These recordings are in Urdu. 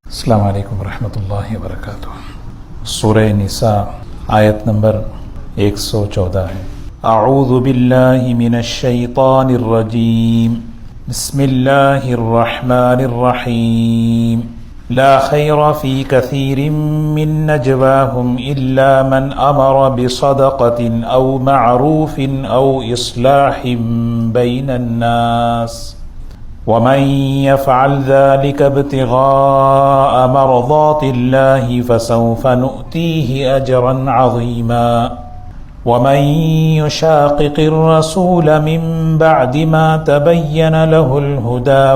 السلام علیکم ورحمۃ اللہ وبرکاتہ۔ سورہ نساء آیت نمبر 114 ہے۔ اعوذ باللہ من الشیطان الرجیم، بسم اللہ الرحمن الرحیم۔ لا خیر فی کثیر من نجواہم الا من امر بصدقۃ او معروف او اصلاح بین الناس ومن يفعل ذلك ابتغاء مرضات الله فسوف نؤتيه أجرا عظيما ومن يشاقق الرسول من بعد ما تبين له الهدى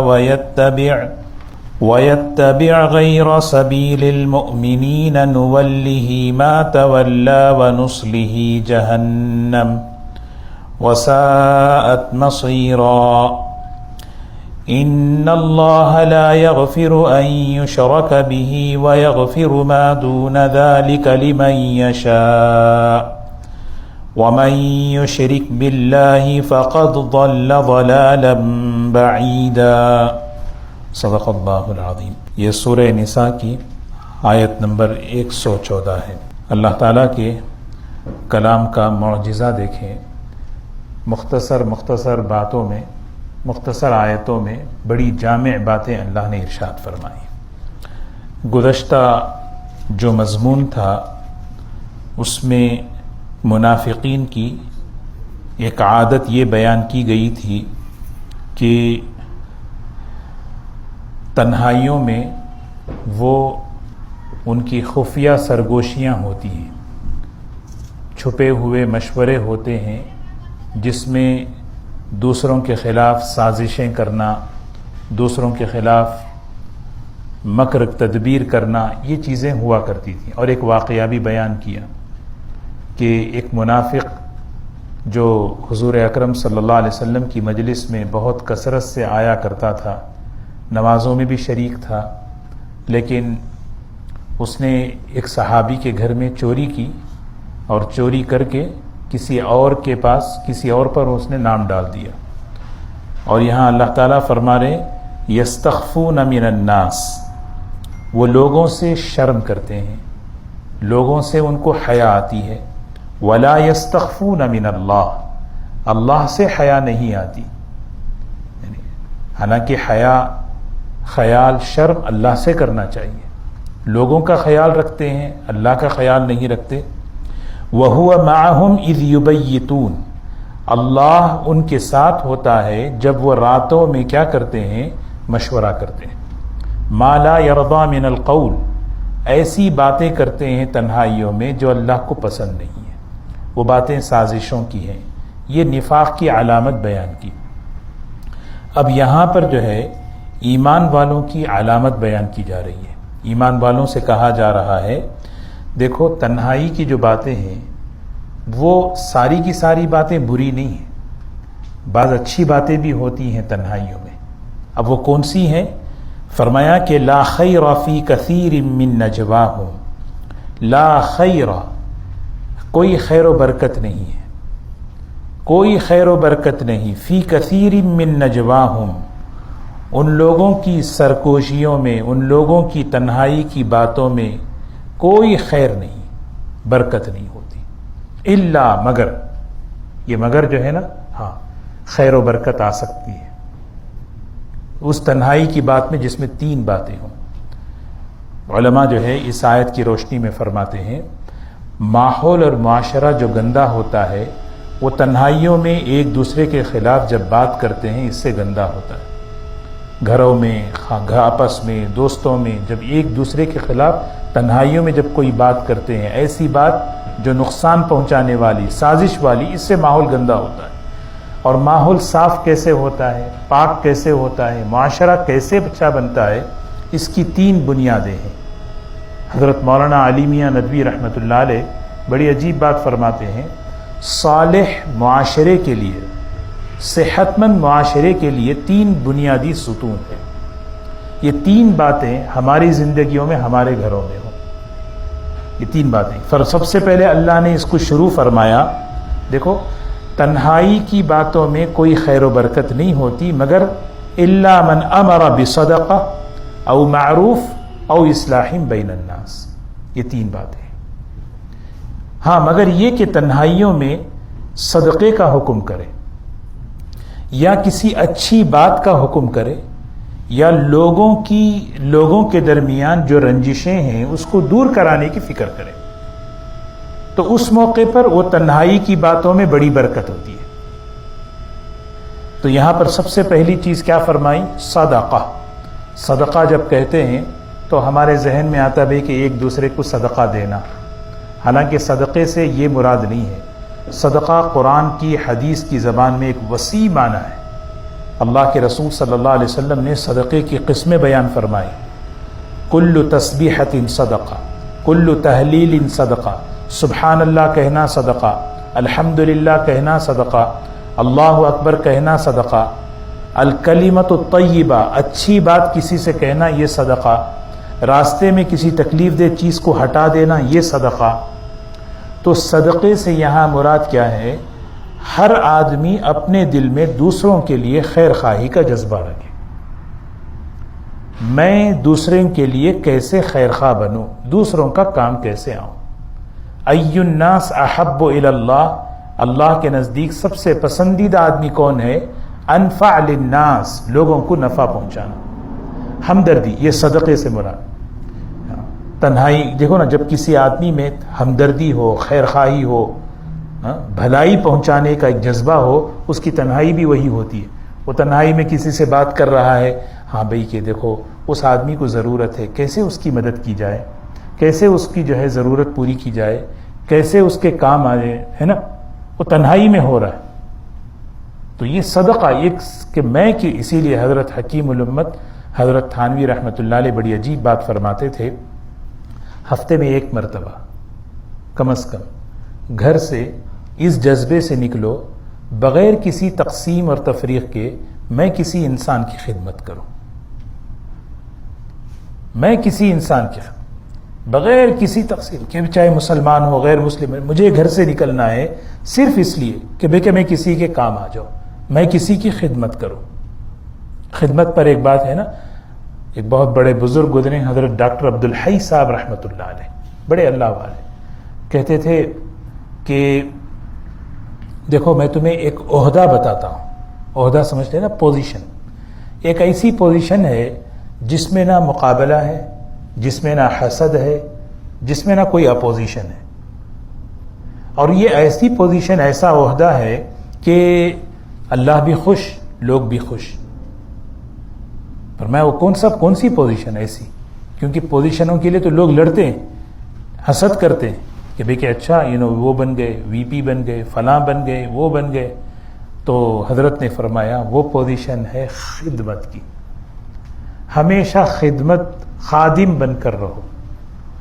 ويتبع غير سبيل المؤمنين نوله ما تولى ونصله جهنم وساءت مصيرا ان اللہ لا یغفر ان یشرک به ویغفر ما دون ذلک لمن یشاء ومن یشرک باللہ فقد ضل ضلالا بعیدا۔ صدق اللہ العظیم۔ یہ سورہ نساء کی آیت نمبر 114 ہے۔ اللہ تعالیٰ کے کلام کا معجزہ دیکھیں، مختصر باتوں میں، مختصر آیتوں میں بڑی جامع باتیں اللہ نے ارشاد فرمائی۔ گزشتہ جو مضمون تھا اس میں منافقین کی ایک عادت یہ بیان کی گئی تھی کہ تنہائیوں میں وہ ان کی خفیہ سرگوشیاں ہوتی ہیں، چھپے ہوئے مشورے ہوتے ہیں جس میں دوسروں کے خلاف سازشیں کرنا، دوسروں کے خلاف مکر تدبیر کرنا، یہ چیزیں ہوا کرتی تھیں۔ اور ایک واقعہ بھی بیان کیا کہ ایک منافق جو حضور اکرم صلی اللہ علیہ وسلم کی مجلس میں بہت کثرت سے آیا کرتا تھا، نمازوں میں بھی شریک تھا، لیکن اس نے ایک صحابی کے گھر میں چوری کی اور چوری کر کے کسی اور کے پاس، کسی اور پر اس نے نام ڈال دیا۔ اور یہاں اللہ تعالیٰ فرما رہے یستخفون من الناس، وہ لوگوں سے شرم کرتے ہیں، لوگوں سے ان کو حیا آتی ہے۔ ولا یستخفون من اللہ، اللہ سے حیا نہیں آتی، حالانکہ حیا، خیال، شرم اللہ سے کرنا چاہیے۔ لوگوں کا خیال رکھتے ہیں، اللہ کا خیال نہیں رکھتے۔ وَهُوَ مَعَهُمْ إِذْ يُبَيِّتُونَ، اللہ ان کے ساتھ ہوتا ہے جب وہ راتوں میں کیا کرتے ہیں؟ مشورہ کرتے ہیں۔ مَا لَا يَرْضَى مِنَ الْقَوْلِ، ایسی باتیں کرتے ہیں تنہائیوں میں جو اللہ کو پسند نہیں ہے، وہ باتیں سازشوں کی ہیں۔ یہ نفاق کی علامت بیان کی۔ اب یہاں پر جو ہے ایمان والوں کی علامت بیان کی جا رہی ہے۔ ایمان والوں سے کہا جا رہا ہے دیکھو تنہائی کی جو باتیں ہیں وہ ساری کی ساری باتیں بری نہیں ہیں، بعض اچھی باتیں بھی ہوتی ہیں تنہائیوں میں۔ اب وہ کون سی ہیں؟ فرمایا کہ لا خیر فی کثیر من نجواہم، لا خیر، کوئی خیر و برکت نہیں ہے، کوئی خیر و برکت نہیں، فی کثیر من نجواہم، ان لوگوں کی سرکوشیوں میں، ان لوگوں کی تنہائی کی باتوں میں کوئی خیر نہیں، برکت نہیں ہوتی۔ الا، مگر، یہ مگر جو ہے نا، ہاں خیر و برکت آ سکتی ہے اس تنہائی کی بات میں جس میں تین باتیں ہوں۔ علماء جو ہے اس آیت کی روشنی میں فرماتے ہیں ماحول اور معاشرہ جو گندا ہوتا ہے وہ تنہائیوں میں ایک دوسرے کے خلاف جب بات کرتے ہیں اس سے گندا ہوتا ہے۔ گھروں میں، آپس میں، دوستوں میں جب ایک دوسرے کے خلاف تنہائیوں میں جب کوئی بات کرتے ہیں، ایسی بات جو نقصان پہنچانے والی، سازش والی، اس سے ماحول گندا ہوتا ہے۔ اور ماحول صاف کیسے ہوتا ہے، پاک کیسے ہوتا ہے، معاشرہ کیسے اچھا بنتا ہے، اس کی تین بنیادیں ہیں۔ حضرت مولانا علی میاں ندوی رحمۃ اللہ علیہ بڑی عجیب بات فرماتے ہیں، صالح معاشرے کے لیے، صحت مند معاشرے کے لیے تین بنیادی ستون ہیں۔ یہ تین باتیں ہماری زندگیوں میں، ہمارے گھروں میں ہوں، یہ تین باتیں۔ سب سے پہلے اللہ نے اس کو شروع فرمایا، دیکھو تنہائی کی باتوں میں کوئی خیر و برکت نہیں ہوتی مگر الا من امر بصدقہ او معروف او اصلاح بین الناس. یہ 3 باتیں. ہاں مگر یہ کہ تنہائیوں میں صدقے کا حکم کرے یا کسی اچھی بات کا حکم کرے یا لوگوں کے درمیان جو رنجشیں ہیں اس کو دور کرانے کی فکر کرے، تو اس موقع پر وہ تنہائی کی باتوں میں بڑی برکت ہوتی ہے. تو یہاں پر سب سے پہلی چیز کیا فرمائی؟ صدقہ. صدقہ جب کہتے ہیں تو ہمارے ذہن میں آتا ہے کہ ایک دوسرے کو صدقہ دینا، حالانکہ صدقے سے یہ مراد نہیں ہے. صدقہ قرآن کی حدیث کی زبان میں ایک وسیع معنی ہے. اللہ کے رسول صلی اللہ علیہ وسلم نے صدقے کی قسمیں بیان فرمائی. کل تسبیحۃ صدقہ، کل تحلیل صدقہ، سبحان اللہ کہنا صدقہ، الحمدللہ کہنا صدقہ، اللہ اکبر کہنا صدقہ، الکلمۃ الطیبہ اچھی بات کسی سے کہنا یہ صدقہ، راستے میں کسی تکلیف دہ چیز کو ہٹا دینا یہ صدقہ. تو صدقے سے یہاں مراد کیا ہے؟ ہر آدمی اپنے دل میں دوسروں کے لیے خیر خواہی کا جذبہ رکھے. میں دوسروں کے لیے کیسے خیر خواہ بنوں، دوسروں کا کام کیسے آؤں. ای الناس احب الی اللہ، اللہ کے نزدیک سب سے پسندیدہ آدمی کون ہے؟ انفع للناس، لوگوں کو نفع پہنچانا. ہمدردی یہ صدقے سے مراد. تنہائی دیکھو نا، جب کسی آدمی میں ہمدردی ہو، خیر خواہی ہو، بھلائی پہنچانے کا ایک جذبہ ہو، اس کی تنہائی بھی وہی ہوتی ہے. وہ تنہائی میں کسی سے بات کر رہا ہے، ہاں بھئی کہ دیکھو اس آدمی کو ضرورت ہے، کیسے اس کی مدد کی جائے، کیسے اس کی جو ہے ضرورت پوری کی جائے، کیسے اس کے کام آئے، ہے نا، وہ تنہائی میں ہو رہا ہے. تو یہ صدقہ ایک کہ میں کہ اسی لیے حضرت حکیم الامت حضرت تھانوی رحمۃ اللہ علیہ بڑی عجیب بات فرماتے تھے. ہفتے میں 1 مرتبہ کم از کم گھر سے اس جذبے سے نکلو بغیر کسی تقسیم اور تفریق کے میں کسی انسان کی خدمت کروں. میں کسی انسان کی بغیر کسی تقسیم کے، چاہے مسلمان ہو غیر مسلم، مجھے گھر سے نکلنا ہے صرف اس لیے کہ میں کسی کے کام آ جاؤں، میں کسی کی خدمت کروں. خدمت پر ایک بات ہے نا، ایک بہت بڑے بزرگ گزرے حضرت ڈاکٹر عبدالحی صاحب رحمۃ اللہ علیہ، بڑے اللہ والے، کہتے تھے کہ دیکھو میں تمہیں ایک عہدہ بتاتا ہوں. عہدہ سمجھتے ہیں نا، پوزیشن. ایک ایسی پوزیشن ہے جس میں نہ مقابلہ ہے، جس میں نہ حسد ہے، جس میں نہ کوئی اپوزیشن ہے. اور یہ ایسی پوزیشن، ایسا عہدہ ہے کہ اللہ بھی خوش، لوگ بھی خوش. پر میں وہ کون سی پوزیشن ایسی؟ کیونکہ پوزیشنوں کے لیے تو لوگ لڑتے ہیں، حسد کرتے ہیں کہ بھئی کہ اچھا وہ بن گئے، وی پی بن گئے، فلاں بن گئے، وہ بن گئے. تو حضرت نے فرمایا وہ پوزیشن ہے خدمت کی. ہمیشہ خدمت، خادم بن کر رہو.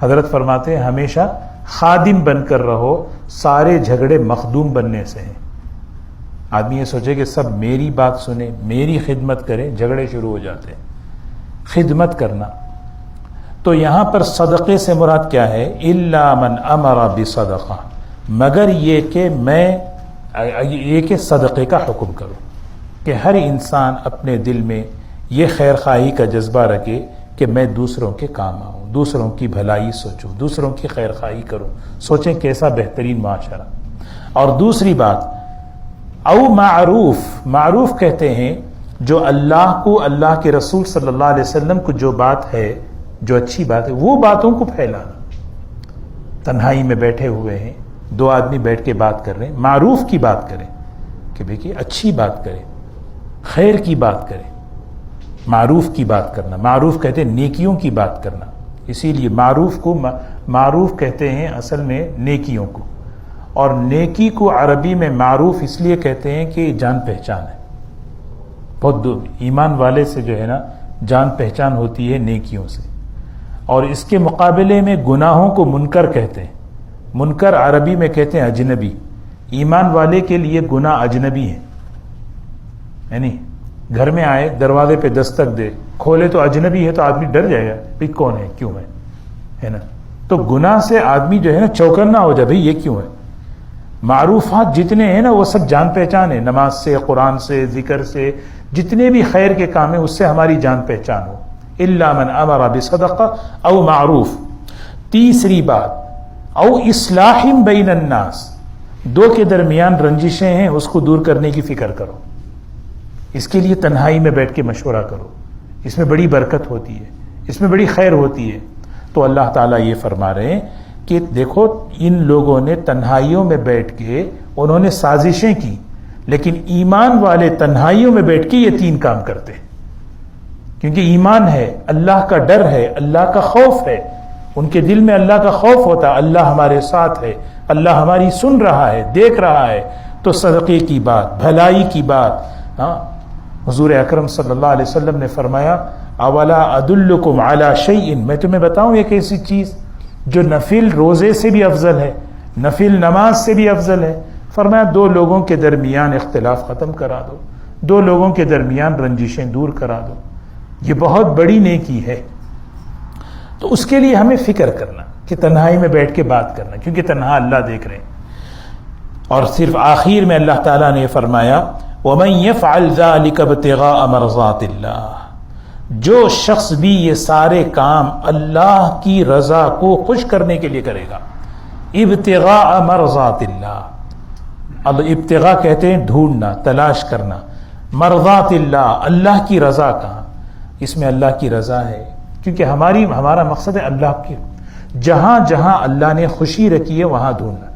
حضرت فرماتے ہیں ہمیشہ خادم بن کر رہو، سارے جھگڑے مخدوم بننے سے ہیں. آدمی یہ سوچے کہ سب میری بات سنیں، میری خدمت کریں، جھگڑے شروع ہو جاتے ہیں. خدمت کرنا. تو یہاں پر صدقے سے مراد کیا ہے؟ الا من امر بصدقہ، مگر یہ کہ صدقے کا حکم کرو، کہ ہر انسان اپنے دل میں یہ خیر خواہی کا جذبہ رکھے کہ میں دوسروں کے کام آؤں، دوسروں کی بھلائی سوچوں، دوسروں کی خیر خواہی کروں. سوچیں کیسا بہترین معاشرہ. اور دوسری بات، او معروف کہتے ہیں جو اللہ کو، اللہ کے رسول صلی اللہ علیہ وسلم کو جو بات ہے، جو اچھی بات ہے، وہ باتوں کو پھیلانا. تنہائی میں بیٹھے ہوئے ہیں، 2 آدمی بیٹھ کے بات کر رہے ہیں، معروف کی بات کریں کہ بھئی اچھی بات کریں، خیر کی بات کریں. معروف کی بات کرنا، معروف کہتے ہیں نیکیوں کی بات کرنا. اسی لیے معروف کہتے ہیں اصل میں نیکیوں کو. اور نیکی کو عربی میں معروف اس لیے کہتے ہیں کہ جان پہچان ہے. بہت ایمان والے سے جو ہے نا جان پہچان ہوتی ہے نیکیوں سے. اور اس کے مقابلے میں گناہوں کو منکر کہتے ہیں. منکر عربی میں کہتے ہیں اجنبی. ایمان والے کے لیے گناہ اجنبی ہے، یعنی گھر میں آئے، دروازے پہ دستک دے، کھولے تو اجنبی ہے تو آدمی ڈر جائے گا، بھئی کون ہے، کیوں ہے نا. تو گناہ سے آدمی جو ہے نا چوکنا ہو جائے، بھئی یہ کیوں ہے. معروفات جتنے ہیں نا وہ سب جان پہچان ہے. نماز سے، قرآن سے، ذکر سے، جتنے بھی خیر کے کام ہیں اس سے ہماری جان پہچان ہو. الا من امر بصدقہ او معروف. تیسری بات او اصلاح بین الناس، دو کے درمیان رنجشیں ہیں اس کو دور کرنے کی فکر کرو. اس کے لیے تنہائی میں بیٹھ کے مشورہ کرو، اس میں بڑی برکت ہوتی ہے، اس میں بڑی خیر ہوتی ہے. تو اللہ تعالیٰ یہ فرما رہے ہیں کہ دیکھو ان لوگوں نے تنہائیوں میں بیٹھ کے انہوں نے سازشیں کی، لیکن ایمان والے تنہائیوں میں بیٹھ کے یہ تین کام کرتے ہیں. کیونکہ ایمان ہے، اللہ کا ڈر ہے، اللہ کا خوف ہے، ان کے دل میں اللہ کا خوف ہوتا ہے، اللہ ہمارے ساتھ ہے، اللہ ہماری سن رہا ہے، دیکھ رہا ہے. تو صدقے کی بات، بھلائی کی بات. ہاں حضور اکرم صلی اللہ علیہ وسلم نے فرمایا اولا ادلکم علی شیء، میں تمہیں بتاؤں ایک ایسی چیز جو نفل روزے سے بھی افضل ہے، نفل نماز سے بھی افضل ہے. فرمایا دو لوگوں کے درمیان اختلاف ختم کرا دو، دو لوگوں کے درمیان رنجشیں دور کرا دو. یہ بہت بڑی نیکی ہے. تو اس کے لیے ہمیں فکر کرنا کہ تنہائی میں بیٹھ کے بات کرنا، کیونکہ تنہا اللہ دیکھ رہے ہیں. اور صرف آخر میں اللہ تعالیٰ نے فرمایا وَمَن يَفْعَلْ ذَلِكَ ابْتِغَاءَ مَرْضَاتِ اللَّهِ، جو شخص بھی یہ سارے کام اللہ کی رضا کو خوش کرنے کے لیے کرے گا. ابتغاء مرضات اللہ، ابتغاء کہتے ہیں ڈھونڈنا، تلاش کرنا. مرضات اللہ، اللہ کی رضا کہاں؟ اس میں اللہ کی رضا ہے، کیونکہ ہمارا مقصد ہے اللہ کی. جہاں جہاں اللہ نے خوشی رکھی ہے وہاں ڈھونڈنا.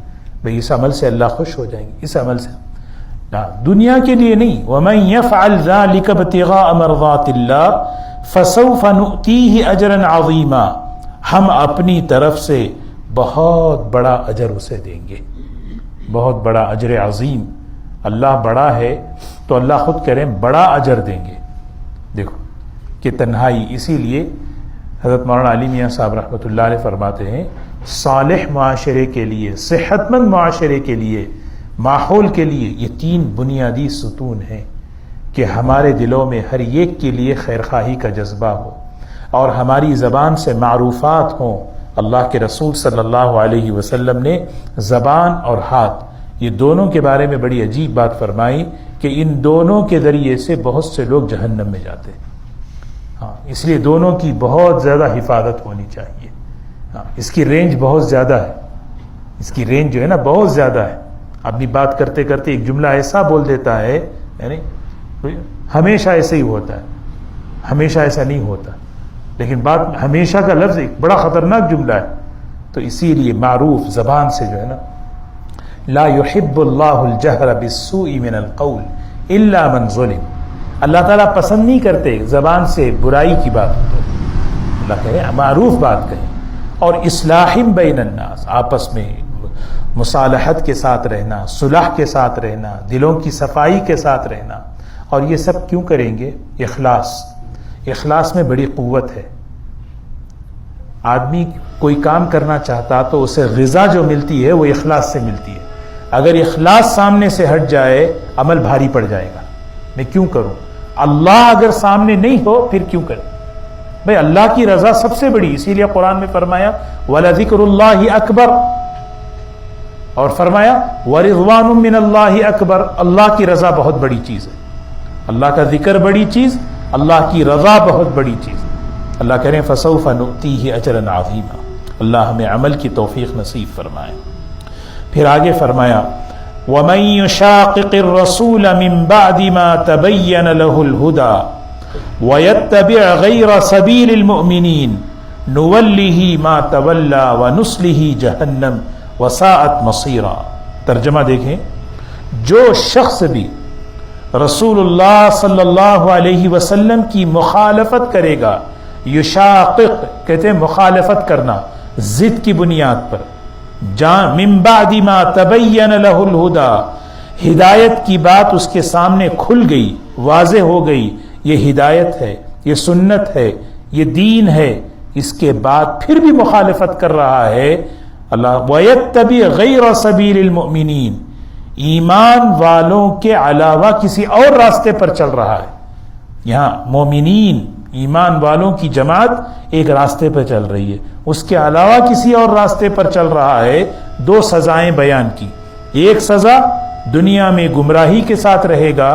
بھئی اس عمل سے اللہ خوش ہو جائیں گے، اس عمل سے. دنیا کے لیے نہیں. وَمَن يَفْعَلْ ذَلِكَ ابْتِغَاءَ مَرْضَاتِ اللَّهِ فَسَوْفَ نُؤْتِيهِ أَجْرًا عَظِيمًا، ہم اپنی طرف سے بہت بڑا اجر اسے دیں گے، بہت بڑا اجر عظیم. اللہ بڑا ہے تو اللہ خود کہہ رہے ہیں بڑا اجر دیں گے. دیکھو کہ تنہائی، اسی لیے حضرت مولانا علی میاں صاحب رحمۃ اللہ علیہ فرماتے ہیں صالح معاشرے کے لیے، صحت مند معاشرے کے لیے، ماحول کے لیے یہ تین بنیادی ستون ہیں کہ ہمارے دلوں میں ہر ایک کے لیے خیرخواہی کا جذبہ ہو، اور ہماری زبان سے معروفات ہوں. اللہ کے رسول صلی اللہ علیہ وسلم نے زبان اور ہاتھ یہ دونوں کے بارے میں بڑی عجیب بات فرمائی کہ ان دونوں کے ذریعے سے بہت سے لوگ جہنم میں جاتے ہیں. ہاں اس لیے دونوں کی بہت زیادہ حفاظت ہونی چاہیے. ہاں اس کی رینج بہت زیادہ ہے، اس کی رینج جو ہے نا بہت زیادہ ہے. اپنی بات کرتے کرتے ایک جملہ ایسا بول دیتا ہے، یعنی ہمیشہ ایسے ہی ہوتا ہے، ہمیشہ ایسا نہیں ہوتا، لیکن بات ہمیشہ کا لفظ ایک بڑا خطرناک جملہ ہے. تو اسی لیے معروف زبان سے جو ہے نا لا يحب اللہ الجہر بالسوء من القول الا من ظلم، اللہ تعالیٰ پسند نہیں کرتے زبان سے برائی کی بات ہو تو اللہ کہے معروف بات کہیں. اور اصلاح بین الناس، آپس میں مصالحت کے ساتھ رہنا، صلح کے ساتھ رہنا، دلوں کی صفائی کے ساتھ رہنا. اور یہ سب کیوں کریں گے؟ اخلاص میں بڑی قوت ہے. آدمی کوئی کام کرنا چاہتا تو اسے غذا جو ملتی ہے وہ اخلاص سے ملتی ہے. اگر اخلاص سامنے سے ہٹ جائے عمل بھاری پڑ جائے گا. میں کیوں کروں؟ اللہ اگر سامنے نہیں ہو پھر کیوں کریں؟ بھئی اللہ کی رضا سب سے بڑی، اسی لیے قرآن میں فرمایا وَلَذِكْرُ اللَّهِ أَكْبَرُ، اور فرمایا وَرِضْوَانٌ مِّنَ اللَّهِ أَكْبَرُ، اللہ کی رضا بہت بڑی چیز ہے. اللہ کا ذکر بڑی چیز، اللہ کی رضا بہت بڑی چیز. اللہ کہہ رہے ہیں فَسَوْفَ نُؤْتِيهِ أَجْرًا عَظِيمًا، اللہ ہمیں عمل کی توفیق نصیب فرمائے. پھر آگے فرمایا وَمَن يُشَاقِقِ الرَّسُولَ مِن بَعْدِ مَا تَبَيَّنَ لَهُ الْهُدَى وَيَتَّبِعْ غَيْرَ سَبِيلِ الْمُؤْمِنِينَ نُوَلِّهِ مَا تَوَلَّى وَنُصْلِهِ جَهَنَّمَ وَسَاءَتْ مَصِيرًا. ترجمہ دیکھیں، جو شخص بھی رسول اللہ صلی اللہ علیہ وسلم کی مخالفت کرے گا، یشاقق کہتے ہیں مخالفت کرنا ضد کی بنیاد پر، من بعد ما تبین له الہدی، ہدایت کی بات اس کے سامنے کھل گئی، واضح ہو گئی، یہ ہدایت ہے، یہ سنت ہے، یہ دین ہے، اس کے بعد پھر بھی مخالفت کر رہا ہے اللہ وَيَتَّبِعْ غَيْرَ سَبِيلِ الْمُؤْمِنِينَ، ایمان والوں کے علاوہ کسی اور راستے پر چل رہا ہے. یہاں مومنین ایمان والوں کی جماعت ایک راستے پر چل رہی ہے، اس کے علاوہ کسی اور راستے پر چل رہا ہے. دو سزائیں بیان کی، ایک سزا دنیا میں گمراہی کے ساتھ رہے گا،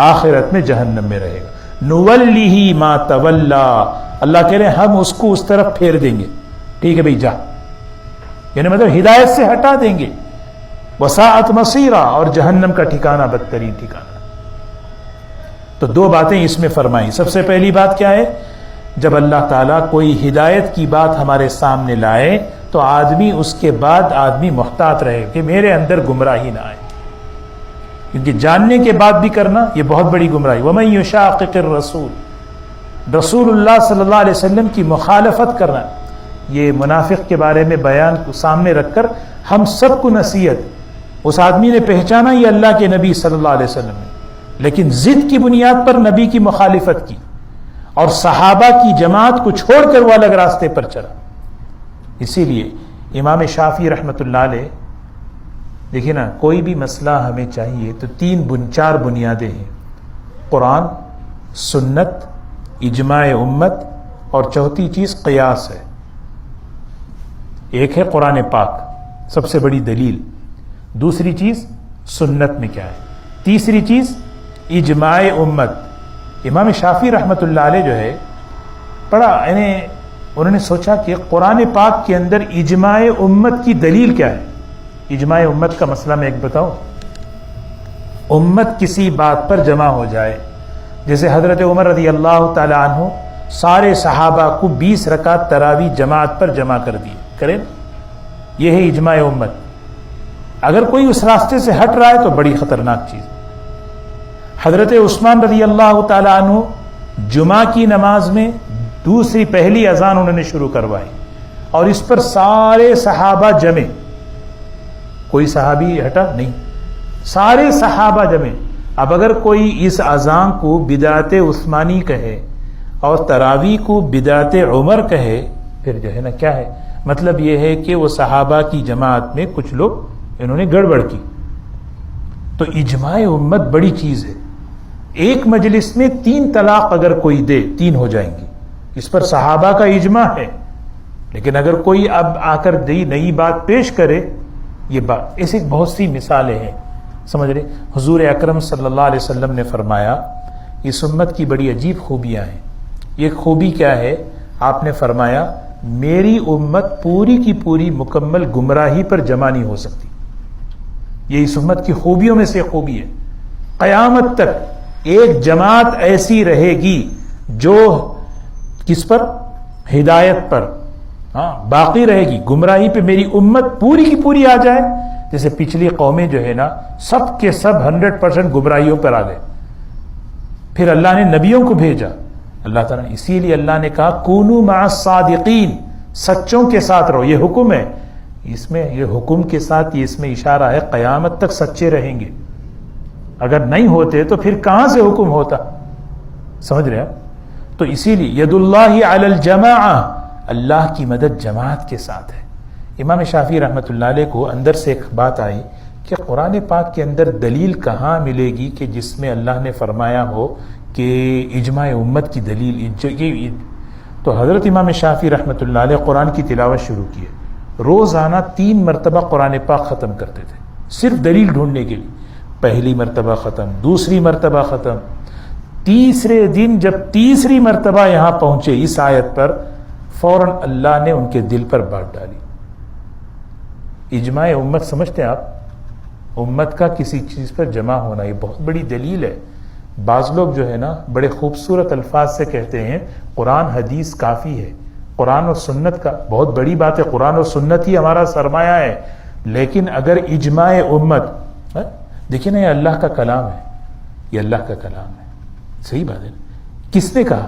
آخرت میں جہنم میں رہے گا. نُوَلِّهِ مَا تَوَلَّى، اللہ کہہ رہے ہیں ہم اس کو اس طرف پھیر دیں گے، ٹھیک ہے بھائی جا، یعنی مطلب ہدایت سے ہٹا دیں گے، وساعت مصیرا، اور جہنم کا ٹھکانہ بدترین ٹھکانہ۔ تو دو باتیں اس میں فرمائی۔ سب سے پہلی بات کیا ہے؟ جب اللہ تعالیٰ کوئی ہدایت کی بات ہمارے سامنے لائے تو آدمی اس کے بعد محتاط رہے کہ میرے اندر گمراہی نہ آئے، کیونکہ جاننے کے بعد بھی کرنا یہ بہت بڑی گمراہی۔ وَمَن يُشَاقِقِ الرَّسُولَ، رسول اللہ صلی اللہ علیہ وسلم کی مخالفت کرنا، یہ منافق کے بارے میں بیان کو سامنے رکھ کر ہم سب کو نصیحت۔ اس آدمی نے پہچانا یہ اللہ کے نبی صلی اللہ علیہ وسلم نے، لیکن ضد کی بنیاد پر نبی کی مخالفت کی اور صحابہ کی جماعت کو چھوڑ کر وہ الگ راستے پر چلا۔ اسی لیے امام شافعی رحمۃ اللہ علیہ، دیکھیں نا، کوئی بھی مسئلہ ہمیں چاہیے تو چار بنیادیں ہیں: قرآن، سنت، اجماع امت، اور چوتھی چیز قیاس ہے۔ ایک ہے قرآن پاک، سب سے بڑی دلیل، دوسری چیز سنت میں کیا ہے، تیسری چیز اجماع امت۔ امام شافعی رحمۃ اللہ علیہ جو ہے پڑھا، یعنی انہوں نے سوچا کہ قرآن پاک کے اندر اجماع امت کی دلیل کیا ہے۔ اجماع امت کا مسئلہ میں ایک بتاؤں، امت کسی بات پر جمع ہو جائے، جیسے حضرت عمر رضی اللہ تعالی عنہ سارے صحابہ کو 20 رکعت تراویح جماعت پر جمع کر دیے، کریں، یہ ہے اجماع امت۔ اگر کوئی اس راستے سے ہٹ رہا ہے تو بڑی خطرناک چیز۔ حضرت عثمان رضی اللہ تعالی عنہ جمعہ کی نماز میں پہلی اذان انہوں نے شروع کروائی، اور اس پر سارے صحابہ جمے، کوئی صحابی ہٹا نہیں، سارے صحابہ جمے۔ اب اگر کوئی اس اذان کو بدعت عثمانی کہے اور تراویح کو بدعت عمر کہے، پھر جو ہے نا کیا ہے، مطلب یہ ہے کہ وہ صحابہ کی جماعت میں کچھ لوگ انہوں نے گڑبڑ کی۔ تو اجماع امت بڑی چیز ہے۔ ایک مجلس میں 3 طلاق اگر کوئی دے، 3 ہو جائیں گی، اس پر صحابہ کا اجماع ہے۔ لیکن اگر کوئی اب آ کر نئی بات پیش کرے، یہ بات، ایسی بہت سی مثالیں ہیں، سمجھ رہے۔ حضور اکرم صلی اللہ علیہ وسلم نے فرمایا اس امت کی بڑی عجیب خوبیاں ہیں۔ یہ خوبی کیا ہے؟ آپ نے فرمایا میری امت پوری کی پوری مکمل گمراہی پر جمع نہیں ہو سکتی۔ یہ اس امت کی خوبیوں میں سے خوبی ہے۔ قیامت تک ایک جماعت ایسی رہے گی جو کس پر؟ ہدایت پر باقی رہے گی، گمراہی پہ میری امت پوری کی پوری آ جائے۔ جیسے پچھلی قومیں جو ہے نا سب کے سب 100% گمراہیوں پر آ گئے، پھر اللہ نے نبیوں کو بھیجا، اللہ تعالیٰ نے، اسی لیے اللہ نے کہا کونوا مع الصادقین، سچوں کے ساتھ رہو۔ یہ حکم ہے، اس میں یہ حکم کے ساتھ یہ اس میں اشارہ ہے قیامت تک سچے رہیں گے۔ اگر نہیں ہوتے تو پھر کہاں سے حکم ہوتا؟ سمجھ رہے ہیں؟ تو اسی لیے ید اللہ علی الجماعہ، اللہ کی مدد جماعت کے ساتھ ہے۔ امام شافعی رحمۃ اللہ علیہ کو اندر سے ایک بات آئی کہ قرآن پاک کے اندر دلیل کہاں ملے گی کہ جس میں اللہ نے فرمایا ہو کہ اجماع امت کی دلیل۔ تو حضرت امام شافعی رحمۃ اللہ علیہ قرآن کی تلاوت شروع کی ہے، روزانہ 3 مرتبہ قرآن پاک ختم کرتے تھے، صرف دلیل ڈھونڈنے کے لیے۔ پہلی مرتبہ ختم، دوسری مرتبہ ختم، تیسرے دن جب تیسری مرتبہ یہاں پہنچے اس آیت پر، فوراً اللہ نے ان کے دل پر بات ڈالی۔ اجماع امت سمجھتے ہیں آپ؟ امت کا کسی چیز پر جمع ہونا، یہ بہت بڑی دلیل ہے۔ بعض لوگ جو ہے نا بڑے خوبصورت الفاظ سے کہتے ہیں قرآن حدیث کافی ہے، قرآن اور سنت کا، بہت بڑی بات ہے، قرآن اور سنت ہی ہمارا سرمایہ ہے۔ لیکن اگر اجماع امت، دیکھیں نا یہ اللہ کا کلام ہے، یہ اللہ کا کلام ہے، صحیح بات ہے۔ کس نے کہا؟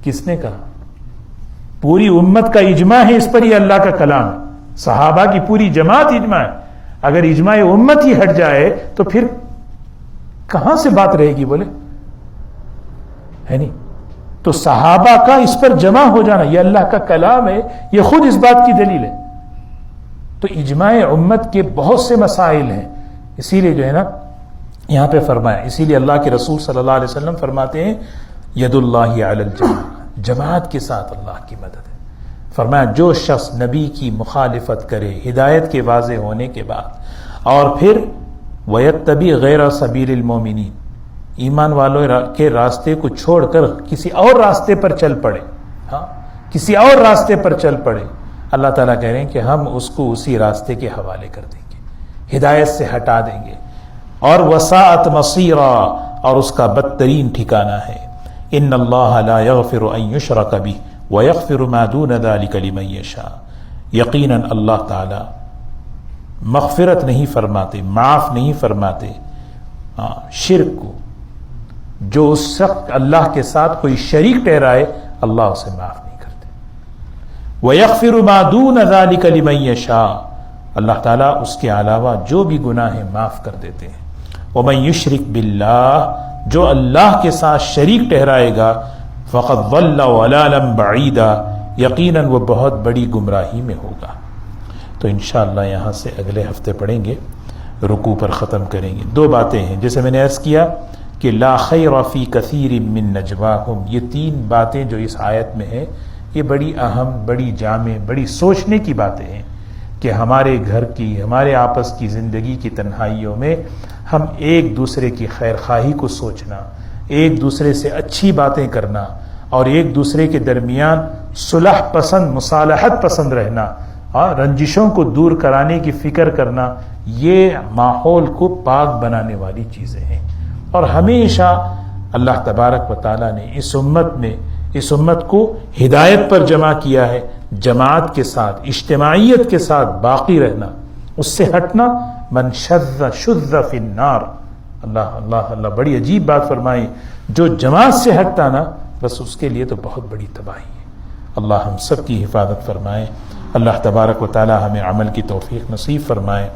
کس نے کہا؟ پوری امت کا اجماع ہے اس پر، یہ اللہ کا کلام ہے، صحابہ کی پوری جماعت اجماع ہے۔ اگر اجماع امت ہی ہٹ جائے تو پھر کہاں سے بات رہے گی؟ بولے ہے نہیں؟ تو صحابہ کا اس پر جمع ہو جانا، یہ اللہ کا کلام ہے، یہ خود اس بات کی دلیل ہے۔ تو اجماع امت کے بہت سے مسائل ہیں، اسی لیے جو ہے نا یہاں پہ فرمایا، اسی لیے اللہ کے رسول صلی اللہ علیہ وسلم فرماتے ہیں ید اللہ علی الجماعہ، جماعت کے ساتھ اللہ کی مدد ہے۔ فرمایا جو شخص نبی کی مخالفت کرے ہدایت کے واضح ہونے کے بعد، اور پھر وَيَتَّبِعْ غَيْرَ سَبِيلِ الْمُؤْمِنِينَ، ایمان والوں کے راستے کو چھوڑ کر کسی اور راستے پر چل پڑے، ہاں کسی اور راستے پر چل پڑے، اللہ تعالیٰ کہہ رہے ہیں کہ ہم اس کو اسی راستے کے حوالے کر دیں گے، ہدایت سے ہٹا دیں گے، اور وساعت مصیرا، اور اس کا بدترین ٹھکانہ ہے۔ ان اللہ لا یغفر ان یشرک بہ ویغفر ما دون ذلک لمن یشاء، یقیناً اللہ تعالی مغفرت نہیں فرماتے، معاف نہیں فرماتے شرک کو، جو اس شخص اللہ کے ساتھ کوئی شریک ٹھہرائے اللہ اسے معاف نہیں کرتے۔ وَيَغْفِرُ مَا دُونَ ذَلِكَ لِمَن يَشَاءُ، اللہ تعالیٰ اس کے علاوہ جو بھی گناہ ہیں معاف کر دیتے ہیں۔ وَمَن يُشْرِكْ بِاللَّهِ، جو اللہ کے ساتھ شریک ٹھہرائے گا، فَقَدْ ضَلَّ ضَلَالًا بَعِيدًا، یقیناً وہ بہت بڑی گمراہی میں ہوگا۔ تو انشاءاللہ یہاں سے اگلے ہفتے پڑھیں گے، رکوع پر ختم کریں گے۔ دو باتیں ہیں جیسے میں نے عرض کیا کہ لا خیر فی کثیر من نجواہم، یہ تین باتیں جو اس آیت میں ہیں یہ بڑی اہم، بڑی جامع، بڑی سوچنے کی باتیں ہیں کہ ہمارے گھر کی، ہمارے آپس کی زندگی کی تنہائیوں میں ہم ایک دوسرے کی خیر خواہی کو سوچنا، ایک دوسرے سے اچھی باتیں کرنا، اور ایک دوسرے کے درمیان صلح پسند، مصالحت پسند رہنا، رنجشوں کو دور کرانے کی فکر کرنا، یہ ماحول کو پاک بنانے والی چیزیں ہیں۔ اور ہمیشہ اللہ تبارک و تعالیٰ نے اس امت کو ہدایت پر جمع کیا ہے، جماعت کے ساتھ، اجتماعیت کے ساتھ باقی رہنا، اس سے ہٹنا من شذ فی النار۔ اللہ بڑی عجیب بات فرمائی، جو جماعت سے ہٹتا نا بس اس کے لیے تو بہت بڑی تباہی ہے۔ اللہ ہم سب کی حفاظت فرمائے، اللہ تبارک و تعالی ہمیں عمل کی توفیق نصیب فرمائے۔